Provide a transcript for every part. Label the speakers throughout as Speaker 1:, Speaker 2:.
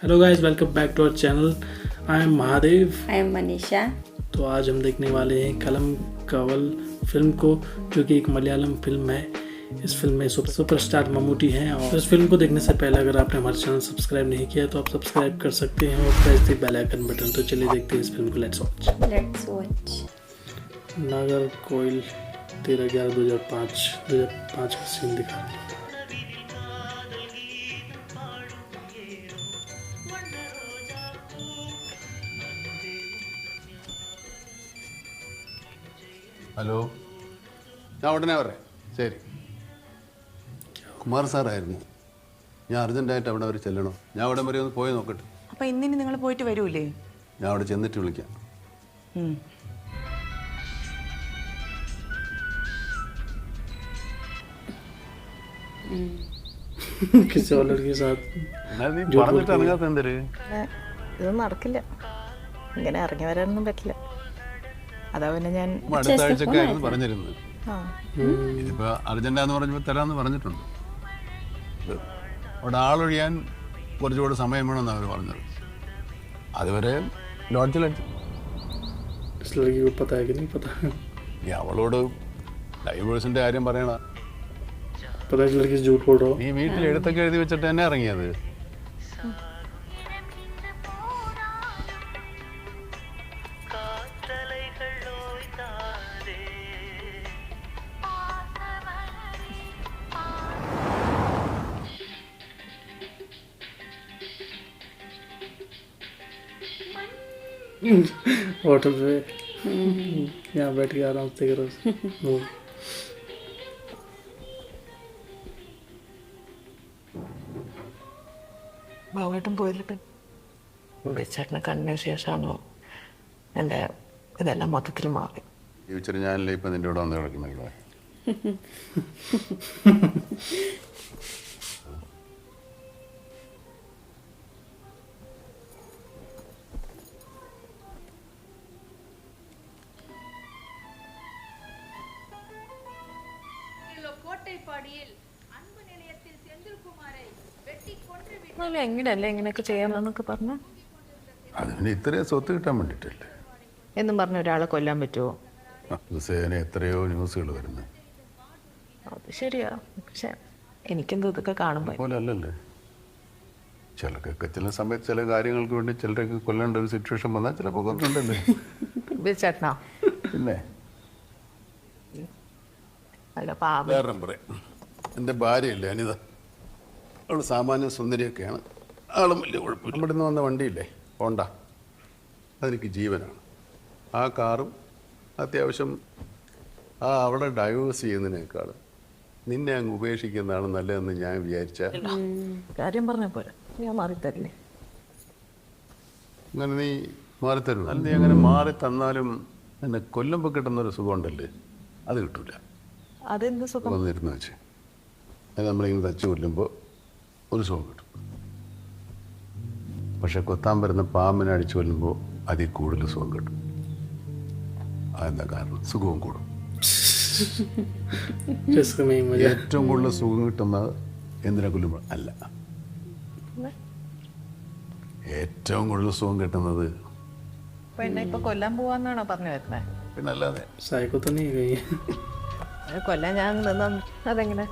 Speaker 1: Hello guys, welcome back to our channel. I am Mahadev.
Speaker 2: I am Manisha.
Speaker 1: तो आज हम देखने वाले हैं कलम कवल फिल्म को, जो कि एक मलयालम फिल्म है। इस फिल्म में सुपरस्टार मम्मूटी हैं। और इस फिल्म को देखने से पहले अगर आपने हमारे चैनल सब्सक्राइब नहीं किया तो आप सब्सक्राइब कर सकते हैं और press the bell icon button. तो चलिए देखते हैं इस फिल्म को। Let's watch. नागर कोयल 13/11/2005 का सीन दिखा रहा है।
Speaker 3: ഹലോ, ഞാൻ ഉടനെ പറയാം. ശരി. കുമാർ സാറായിരുന്നു. ഞാൻ അർജൻറ്റായിട്ട് അവിടെ വരെ ചെല്ലണോ? ഞാൻ അവിടെ വരെ ഒന്ന് പോയി നോക്കട്ടെ.
Speaker 4: അപ്പം ഇന്നിനി നിങ്ങൾ പോയിട്ട് വരൂലേ?
Speaker 3: ഞാൻ അവിടെ ചെന്നിട്ട് വിളിക്കാം.
Speaker 1: किसी और लड़के के साथ
Speaker 3: പറഞ്ഞിട്ട് ഇറങ്ങാത്ത എന്തൊരു
Speaker 4: ഇതൊന്നും നടക്കില്ല. ഇങ്ങനെ ഇറങ്ങി വരാനൊന്നും പറ്റില്ല. അതാ പിന്നെ ഞാൻ
Speaker 3: അടുത്ത ആഴ്ചയൊക്കെ ആയിരുന്നു പറഞ്ഞിരുന്നത്. ഇതിപ്പോൾ അർജൻറ്റാന്ന് പറഞ്ഞപ്പോൾ തരാമെന്ന് പറഞ്ഞിട്ടുണ്ട്. അവിടെ ആളൊഴിയാൻ കുറച്ചുകൂടെ സമയം വേണമെന്നാണ് അവർ പറഞ്ഞത്. അതുവരെ ലോഡ്ജിലടിച്ചു. അവളോട് ഡൈവേഴ്സിൻ്റെ കാര്യം പറയണ. നീ വീട്ടിൽ എഴുത്തൊക്കെ എഴുതി വെച്ചിട്ട് തന്നെ ഇറങ്ങിയത്.
Speaker 1: होटल पे यहाँ बैठ के आराम से करो।
Speaker 4: ബാബുവേട്ടൻ പോയിട്ട് ചേട്ടനെ കണ്ടതിന് ശേഷമാണോ എൻ്റെ ഇതെല്ലാം മൊത്തത്തിൽ മാറി.
Speaker 3: ജീവിച്ചിട്ട് ഞാനല്ലേ ഇപ്പം നിൻ്റെ കൂടെ വന്ന് കിടക്കുന്നില്ല.
Speaker 4: എങ്ങനെയല്ലേ ഇങ്ങനെയൊക്കെ ചെയ്യാമെന്നൊക്കെ പറഞ്ഞു.
Speaker 3: അതിന് ഇത്രയും സ്വത്ത് കിട്ടാൻ വേണ്ടിയിട്ടല്ലേ
Speaker 4: എന്നും പറഞ്ഞ ഒരാളെ കൊല്ലാൻ പറ്റുമോ?
Speaker 3: ദിവസേന എത്രയോ ന്യൂസുകൾ വരുന്നത്.
Speaker 4: അത് ശരിയാ, പക്ഷെ എനിക്കെന്തോ ഇതൊക്കെ കാണുമ്പോൾ
Speaker 3: പോലെ അല്ലല്ലേ. ചിലക്കൊക്കെ ചില സമയത്ത് ചില കാര്യങ്ങൾക്ക് വേണ്ടി ചിലരൊക്കെ കൊല്ലേണ്ട ഒരു സിറ്റുവേഷൻ വന്നാൽ ചിലപ്പോൾ കൊണ്ടുണ്ടല്ലേ.
Speaker 4: ചേട്ടനാ
Speaker 3: പിന്നെ
Speaker 4: അല്ല പാപം.
Speaker 3: വേറെ പറയാം. എൻ്റെ ഭാര്യയല്ലേ അനിത. അവൾ സാമാന്യ സുന്ദരിയൊക്കെയാണ്. ആളും വലിയ കുഴപ്പമില്ല. നമ്മുടെ നിന്ന് വന്ന വണ്ടിയില്ലേ ഹോണ്ട, അതെനിക്ക് ജീവനാണ്. ആ കാറും അത്യാവശ്യം അവിടെ ഡൈവേഴ്സ് ചെയ്യുന്നതിനേക്കാൾ നിന്നെ അങ്ങ് ഉപേക്ഷിക്കുന്നതാണ് നല്ലതെന്ന് ഞാൻ വിചാരിച്ച.
Speaker 4: കാര്യം പറഞ്ഞ പോലെ ഞാൻ മാറിത്തരില്ലേ.
Speaker 3: അങ്ങനെ നീ മാറിത്തരും. അല്ല, നീ അങ്ങനെ മാറി തന്നാലും എന്നെ കൊല്ലുമ്പോൾ കിട്ടുന്നൊരു സുഖമുണ്ടല്ലേ, അത് കിട്ടൂല.
Speaker 4: അതെന്ത് സുഖം?
Speaker 3: വന്നിരുന്നു വെച്ച് അത് നമ്മളിങ്ങനെ തച്ച് കൊല്ലുമ്പോൾ ഒരു സുഖം കിട്ടും. പക്ഷെ കൊത്താൻ വരുന്ന പാമ്പിനെ അടിച്ചു കൊല്ലുമ്പോൾ അതിൽ കൂടുതൽ സുഖം കിട്ടും. അതെന്താ കാരണം? സുഖവും കൂടും. ഏറ്റവും കൂടുതൽ സുഖം കിട്ടുന്നത് എന്തിനെ കൊല്ലുമ്പോൾ അല്ല. ഏറ്റവും കൂടുതൽ സുഖം കിട്ടുന്നത്
Speaker 4: പിന്നെ ഇപ്പൊ കൊല്ലാൻ പോവാന്നാണോ പറഞ്ഞു വരുന്നത്?
Speaker 3: പിന്നെ അല്ലാതെ
Speaker 4: കൊല്ലാൻ ഞാൻ നിന്ന അതെങ്ങനെ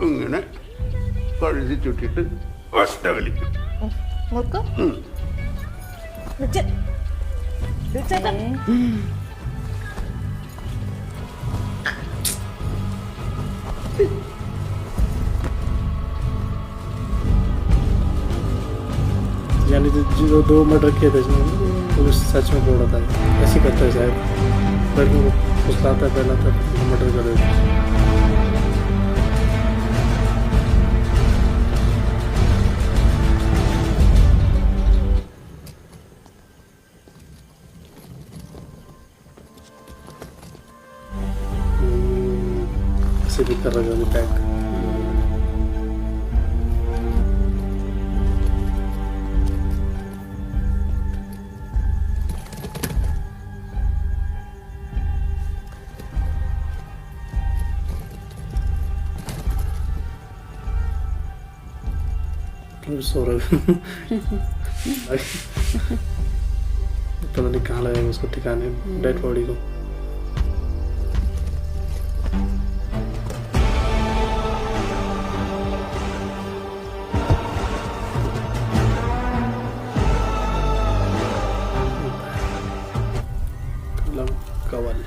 Speaker 3: ഇങ്ങനെ കഴുതി ചുട്ടിട്ട് ഒറ്റ കളി.
Speaker 1: यानी जो 2 मर्डर किए थे इसमें, पुलिस सच में बोल रहा था ऐसे करता है शायद। लड़की को फुसलाता है, पहला था मर्डर कर देता है। ऐसे भी कर रहा है पैक। सो रहा पता नहीं कहाँ लगाएंगे उसको ठिकाने डेड बॉडी को। कवल।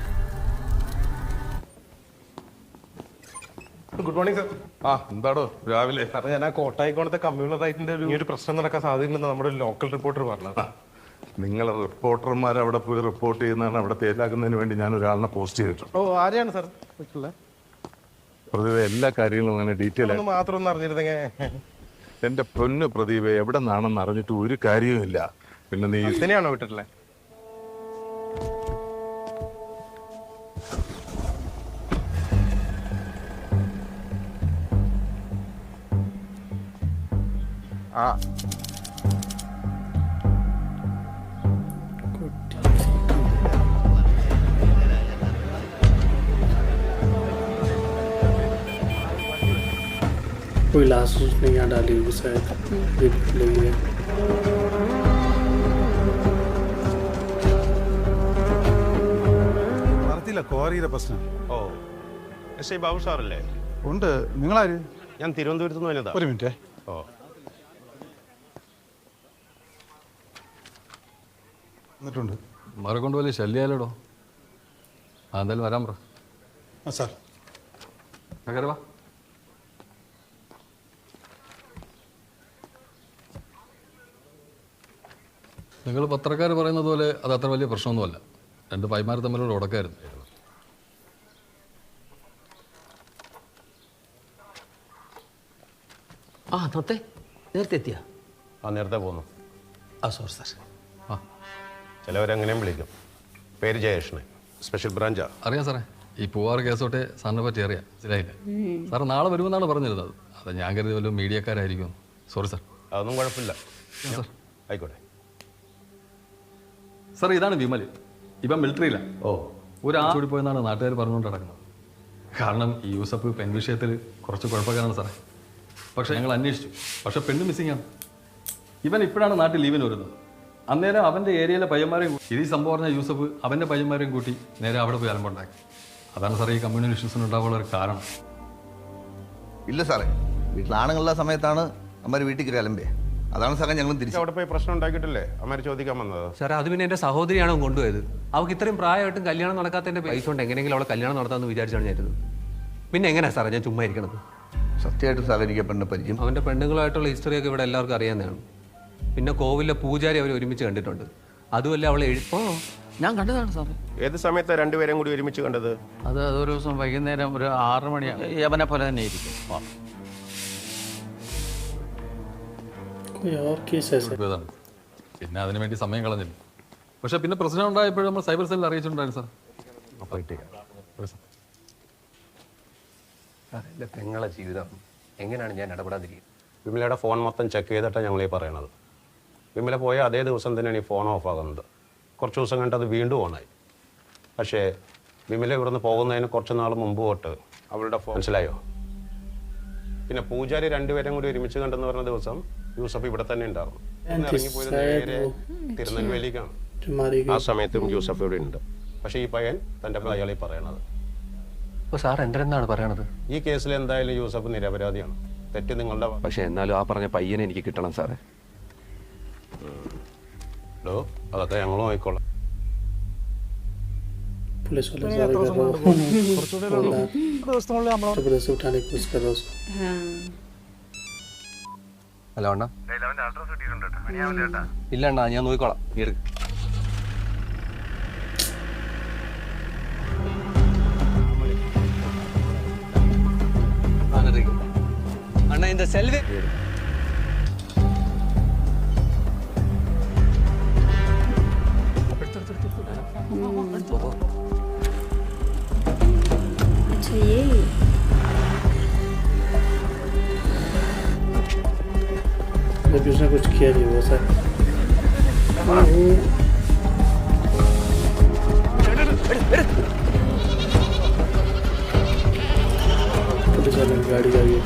Speaker 2: Good morning sir.
Speaker 3: ആ എന്താടോ രാവിലെ?
Speaker 2: സാറേ ഞാൻ ആ കോട്ടായിക്കോണത്തെ കമ്മ്യൂണൽ റൈറ്റിന്റെ ഒരു പ്രശ്നം നടക്കാൻ സാധ്യതയില്ലെന്ന് നമ്മുടെ ലോക്കൽ റിപ്പോർട്ടർ പറഞ്ഞത്.
Speaker 3: നിങ്ങൾ റിപ്പോർട്ടർമാർ അവിടെ പോയി റിപ്പോർട്ട് ചെയ്യുന്നതാണ് അവിടെ തേലാക്കുന്നതിന് വേണ്ടി ഞാൻ ഒരാളിനെ പോസ്റ്റ് ചെയ്തിട്ടുണ്ട്.
Speaker 2: ഓ ആരെയാണ് സാർ?
Speaker 3: പ്രതിഭ എല്ലാ കാര്യങ്ങളും അങ്ങനെ ഡീറ്റെയിൽ ആയി
Speaker 2: മാത്രം ഒന്ന് അറിഞ്ഞിരുന്നെങ്കിൽ.
Speaker 3: എന്റെ പൊന്ന് പ്രതിഭ എവിടെ നിന്നാണെന്ന് അറിഞ്ഞിട്ട് ഒരു കാര്യവുമില്ല. പിന്നെ നീ
Speaker 2: തന്നെയാണോ വിട്ടിട്ടില്ലേ? ആ
Speaker 1: कोई लाश उसने यहाँ डाली होगी शायद, लगी है।
Speaker 5: നടത്തില്ല ക്വാറിയുടെ പ്രശ്നം.
Speaker 2: ഓ എസ് ഐ ബാബു സാറല്ലേ?
Speaker 5: ഉണ്ട്. നിങ്ങളാര്?
Speaker 2: ഞാൻ തിരുവനന്തപുരത്ത് നിന്ന് വരുന്നതാ.
Speaker 5: ഒരു മിനിറ്റ്.
Speaker 2: ഓ
Speaker 5: എന്നിട്ടുണ്ട്.
Speaker 6: മറ കൊണ്ട് വലിയ ശല്യാലോടോ. ആ എന്തായാലും വരാൻ പറ.
Speaker 5: ആ സാർ.
Speaker 6: വാ. നിങ്ങൾ പത്രക്കാർ പറയുന്നത് പോലെ അത് അത്ര വലിയ പ്രശ്നമൊന്നുമല്ല. രണ്ട് പൈമാർ തമ്മിലുള്ള ഉടക്കായിരുന്നു.
Speaker 7: ആ നത്തെ നേരത്തെ എത്തിയ?
Speaker 2: ആ നേരത്തെ പോന്നു.
Speaker 7: ആ സോറി സാർ.
Speaker 6: ആ
Speaker 2: ചിലവരെങ്ങനെയും വിളിക്കും. പേര് ജയേഷനെ, സ്പെഷ്യൽ ബ്രാഞ്ചാ.
Speaker 6: അറിയാം സാറേ. ഈ പൂവാറ് കേസോട്ടെ സാറിനെ പറ്റി അറിയാം. ശരിയായില്ല സാറ് നാളെ വരുമെന്നാണ് പറഞ്ഞിരുന്നത്. അത് ഞാൻ കരുതി വല്ലതും മീഡിയക്കാരായിരിക്കും. Sorry sir.
Speaker 2: അതൊന്നും കുഴപ്പമില്ല
Speaker 6: സാർ.
Speaker 2: ആയിക്കോട്ടെ.
Speaker 6: സാർ ഇതാണ് വിമൽ. ഇപ്പം മിലിറ്ററിയിലാണ്.
Speaker 2: ഓ
Speaker 6: ഒരു ആഴ്ച പോയെന്നാണ് നാട്ടുകാർ പറഞ്ഞുകൊണ്ട് നടക്കുന്നത്. കാരണം ഈ യൂസഫ് പെൺ വിഷയത്തിൽ കുറച്ച് കുഴപ്പക്കാരാണ് സാറേ. പക്ഷേ ഞങ്ങൾ അന്വേഷിച്ചു. പക്ഷെ പെണ്ണ് മിസ്സിംഗ് ആണ്. ഇവൻ ഇപ്പോഴാണ് നാട്ടിൽ ലീവിന് വരുന്നത്. അന്നേരം അവൻ്റെ ഏരിയയിലെ പയ്യന്മാരെയും ഇത് ഈ സംഭവം പറഞ്ഞ യൂസഫ് അവൻ്റെ പയ്യന്മാരെയും കൂട്ടി നേരെ അവിടെ പോയി അലമ്പുണ്ടാക്കി. അതാണ് സാറേ ഈ കമ്മ്യൂണൽ ഇഷ്യൂസിന് ഉണ്ടാകാനുള്ള ഒരു കാരണം.
Speaker 8: ഇല്ല സാറേ, വീട്ടിൽ ആണുങ്ങളുടെ സമയത്താണ് അമ്മ വീട്ടിൽ കയറി അലമ്പേ. അതാണ് സാറേ ഞങ്ങൾ തിരിച്ചു
Speaker 2: അവിടെ പോയി പ്രശ്നം ഉണ്ടാക്കിയിട്ടില്ലേ അമ്മ ചോദിക്കാൻ വന്നത്?
Speaker 7: സാറേ അത് പിന്നെ എൻ്റെ സഹോദരിയാണ് കൊണ്ടുപോയത്. അവൾക്ക് ഇത്രയും പ്രായമായിട്ടും കല്യാണം നടക്കാത്തതിൻ്റെ പൈസ കൊണ്ട് എങ്ങനെയെങ്കിലും അവളെ കല്യാണം നടത്താമെന്ന് വിചാരിച്ചാണ് ഞാൻ ഇരുന്നത്. പിന്നെ എങ്ങനെയാണ് സാറേ ഞാൻ ചുമ്മാ ഇരിക്കണത്?
Speaker 8: സത്യമായിട്ട് സാറേ എനിക്ക് പെണ്ണ് പരിചയം.
Speaker 7: അവൻ്റെ പെണ്ണുങ്ങളായിട്ടുള്ള ഹിസ്റ്ററിയൊക്കെ ഇവിടെ എല്ലാവർക്കും അറിയാവുന്നതാണ്. പിന്നെ കോവിലെ പൂജാരി അവർ ഒരുമിച്ച് കണ്ടിട്ടുണ്ട്. അതുമല്ല അവളെ
Speaker 9: ഞാൻ കണ്ടതാണ് സാറേ.
Speaker 2: ഏത് സമയത്താണ് രണ്ടുപേരും കൂടി ഒരുമിച്ച് കണ്ടത്?
Speaker 9: അത് അതൊരു ദിവസം വൈകുന്നേരം ഒരു 6 മണിയാണ്. യവനെ പോലെ തന്നെ ഇരിക്കും.
Speaker 1: कोई और केस है सर?
Speaker 6: ഇതാണ്. പിന്നെ അതിനു വേണ്ടി സമയം കളഞ്ഞില്ല. പക്ഷെ പിന്നെ പ്രശ്നം ഉണ്ടായപ്പോഴും നമ്മൾ സൈബർ സെല്ലിൽ അറിയിച്ചിട്ടുണ്ടായിരുന്നു സാർ.
Speaker 10: എൻ്റെ പെങ്ങളെ ജീവിതം എങ്ങനെയാണ് ഞാൻ ഇടപെടാതിരിക്കുന്നത്?
Speaker 2: വിമലയുടെ ഫോൺ മൊത്തം ചെക്ക് ചെയ്തിട്ടാണ് ഞങ്ങൾ ഈ പറയണത്. വിമല പോയ അതേ ദിവസം തന്നെയാണ് ഈ ഫോൺ ഓഫ് ആകുന്നത്. കുറച്ച് ദിവസം കഴിഞ്ഞിട്ട് അത് വീണ്ടും ഓണായി. പക്ഷേ വിമല ഇവിടുന്ന് പോകുന്നതിന് കുറച്ച് നാൾ മുമ്പ് തൊട്ട് അവളുടെ ഫോൺ മനസ്സിലായോ? പിന്നെ പൂജാരി രണ്ടുപേരും കൂടി ഒരുമിച്ച് കണ്ടെന്ന് പറഞ്ഞ ദിവസം യൂസഫ് ഇവിടെ തന്നെ ഉണ്ടായിരുന്നു. ഇറങ്ങിപ്പോയത് നേരെ തിരുനെൽവേലിക്കാണ്. ആ സമയത്തും യൂസഫ് ഇവിടെ ഉണ്ട്. പക്ഷേ ഈ പയ്യൻ തൻ്റെ അയാളീ പറയണത്.
Speaker 10: അപ്പോൾ സാർ എന്തെന്നാണ് പറയണത്?
Speaker 2: ഈ കേസിൽ എന്തായാലും യൂസഫ് നിരപരാധിയാണ്. തെറ്റ് നിങ്ങളുടെ.
Speaker 10: പക്ഷേ എന്നാലും ആ പറഞ്ഞ പയ്യനെ എനിക്ക് കിട്ടണം സാറേ.
Speaker 2: ഹലോ, അതൊക്കെ ഞങ്ങളും ആയിക്കോളാം.
Speaker 1: पुलिस वाले सॉरी कर रहा हूँ से उठाने की कोशिश कर रहा हूँ उसको।
Speaker 7: ഹലോ അണ്ണാ. ഇല്ല അണ്ണാ, ഞാൻ നോക്കിക്കോളാം. നീ എടുക്ക്. അണ്ണാ இந்த செல்வி
Speaker 11: अच्छा ये
Speaker 1: जब उसने कुछ किया नहीं वो सर। पुलिस वाले गाड़ी आ गई।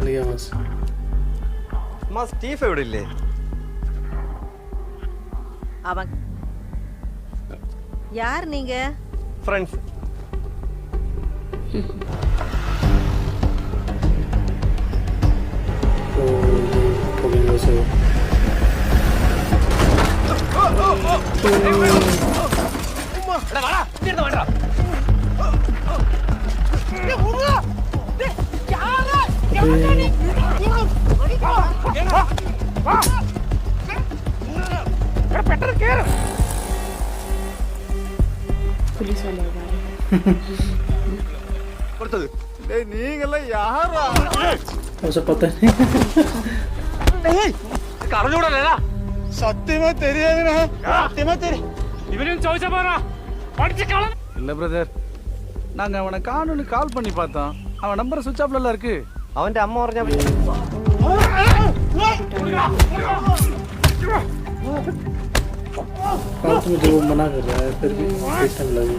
Speaker 1: लिया बस।
Speaker 10: സ്റ്റീഫ് എവിടെ ഇല്ലേ?
Speaker 4: அவன் யார் நீங்க?
Speaker 10: ഫ്രണ്ട്സ്.
Speaker 1: तो ये से उसे पता नहीं।
Speaker 9: இல்ல பிரதர், நாங்க அவனை காணுன்னு கால் பண்ணி பார்த்தோம். அவன் நம்பர் சுவிட்ச் ஆஃப்ல இருக்கு.
Speaker 10: അവന്റെ അമ്മ പറഞ്ഞ
Speaker 1: मुझे वो मना कर रहा है फिर भी देखने लगे।